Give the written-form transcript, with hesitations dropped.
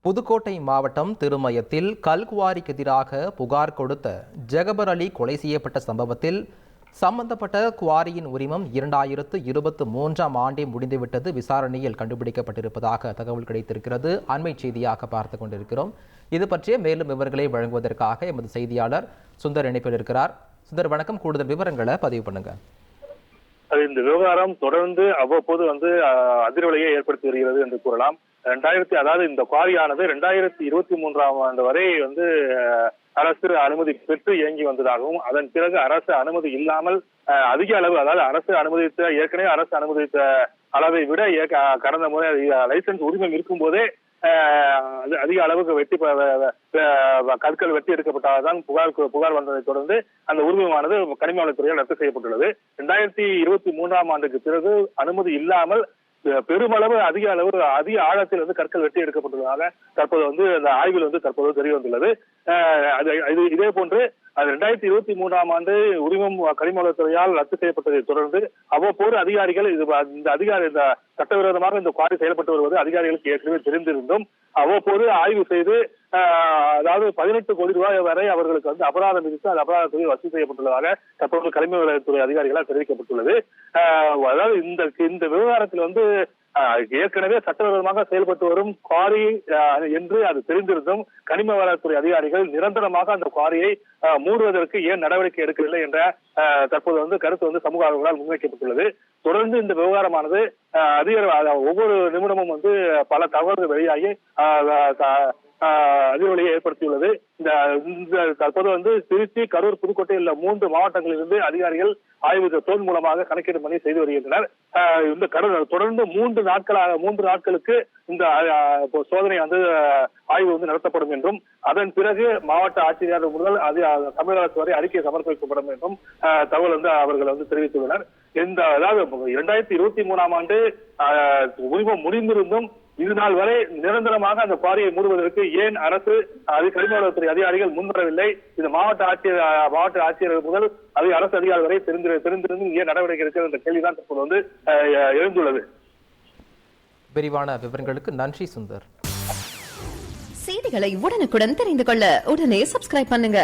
புதுக்கோட்டை மாவட்டம் திருமயத்தில் கல்குவாரிக்கு எதிராக புகார் கொடுத்த ஜெகபர் அலி கொலை செய்யப்பட்ட சம்பவத்தில் சம்பந்தப்பட்ட குவாரியின் உரிமம் 2023ஆம் ஆண்டே முடிந்துவிட்டது. விசாரணையில் கண்டுபிடிக்கப்பட்டிருப்பதாக தகவல் கிடைத்திருக்கிறது. அண்மை செய்தியாக பார்த்துக் கொண்டிருக்கிறோம். இது பற்றிய மேலும் விவரங்களை வழங்குவதற்காக எமது செய்தியாளர் சுந்தர் இணைப்பில் இருக்கிறார். சுந்தர், வணக்கம். கூடுதல் விவரங்களை பதிவு பண்ணுங்க. இந்த விவகாரம் தொடர்ந்து அவ்வப்போது அதிர்வலையை ஏற்படுத்தி வருகிறது என்று கூறலாம். அதாவது இந்த குவாரியானது 2023ஆம் ஆண்டு வரை அரசு அனுமதி பெற்று இயங்கி வந்ததாகவும், அதன் பிறகு அரசு அனுமதி இல்லாமல் அதிக அளவு, அதாவது ஏற்கனவே அரசு அனுமதித்த அளவை விட கடந்த முறை லைசன்ஸ் உரிமம் இருக்கும் போதே அதிக அளவுக்கு கற்கள் வெட்டி எடுக்கப்பட்டதான் புகார் வந்ததை தொடர்ந்து அந்த உரிமமானது கனிம வளத்துறையால் ரத்து செய்யப்பட்டுள்ளது. 2023ஆம் ஆண்டுக்கு பிறகு அனுமதி இல்லாமல் பெருமளவு அதிக ஆழத்தில் கற்கள் வெட்டி எடுக்கப்பட்டுள்ளதாக தற்போது அந்த ஆய்வில் தற்போது தெரிய வந்துள்ளது. இதே போன்று 2023ஆம் ஆண்டு உரிமம் கனிம வளத்துறையால் ரத்து செய்யப்பட்டதை தொடர்ந்து அவ்வப்போது அதிகாரிகள் இந்த சட்டவிரோதமாக இந்த குவாரி செயல்பட்டு வருவது அதிகாரிகளுக்கு ஏற்கனவே தெரிந்திருந்தும் அவ்வப்போது ஆய்வு செய்து அதாவது 18 கோடி ரூபாய் வரை அவர்களுக்கு அபராதம் விதித்து அந்த அபராத தொகை வசூல் செய்யப்பட்டுள்ளதாக தற்போது கனிம வளத்துறை அதிகாரிகளால் தெரிவிக்கப்பட்டுள்ளது. அதாவது இந்த விவகாரத்தில் ஏற்கனவே சட்டவிரோதமாக செயல்பட்டு வரும் குவாரி என்று அது தெரிந்திருந்தும் கனிம வளத்துறை அதிகாரிகள் நிரந்தரமாக அந்த குவாரியை மூடுவதற்கு ஏன் நடவடிக்கை எடுக்கவில்லை என்ற தற்போது கருத்து சமூக ஆர்வலர்களால் முன்வைக்கப்பட்டுள்ளது. தொடர்ந்து இந்த விவகாரமானது ஒவ்வொரு நிமிடமும் பல தகவல்கள் வெளியாகி அதிர்வலையை ஏற்படுத்தியுள்ளது. தற்போது திருச்சி, கரூர், புதுக்கோட்டை உள்ள 3 மாவட்டங்களிலிருந்து அதிகாரிகள் ஆய்வு ட்ரோன் மூலமாக கணக்கீடு பணி செய்து வருகின்றனர். தொடர்ந்து 3 நாட்களுக்கு இந்த சோதனை ஆய்வு நடத்தப்படும் என்றும், அதன் பிறகு மாவட்ட ஆட்சியர் முதல் தமிழக அரசு வரை அறிக்கை சமர்ப்பிக்கப்படும் என்றும் தகவல் அவர்கள் தெரிவித்துள்ளனர். அதாவது 2023ஆம் ஆண்டு உரிமம் முடிந்திருந்தும் இது நாள் வரை நிரந்தரமாக அந்த குவாரியை மூடுவதற்கு ஏன் அரசு கனிம வளத்துறை அதிகாரிகள் முன்வரவில்லை? இது மாவட்ட ஆட்சியர் முதல் அரசு அதிகாரி வரை தெரிந்திருந்தும் ஏன் நடவடிக்கை இருக்கிறது என்ற கேள்விதான் தற்போது எழுந்துள்ளது. விரிவான விவரங்களுக்கு நன்றி சுந்தர். செய்திகளை உடனுக்குடன் தெரிந்து கொள்ள உடனே சப்ஸ்கிரைப் பண்ணுங்க.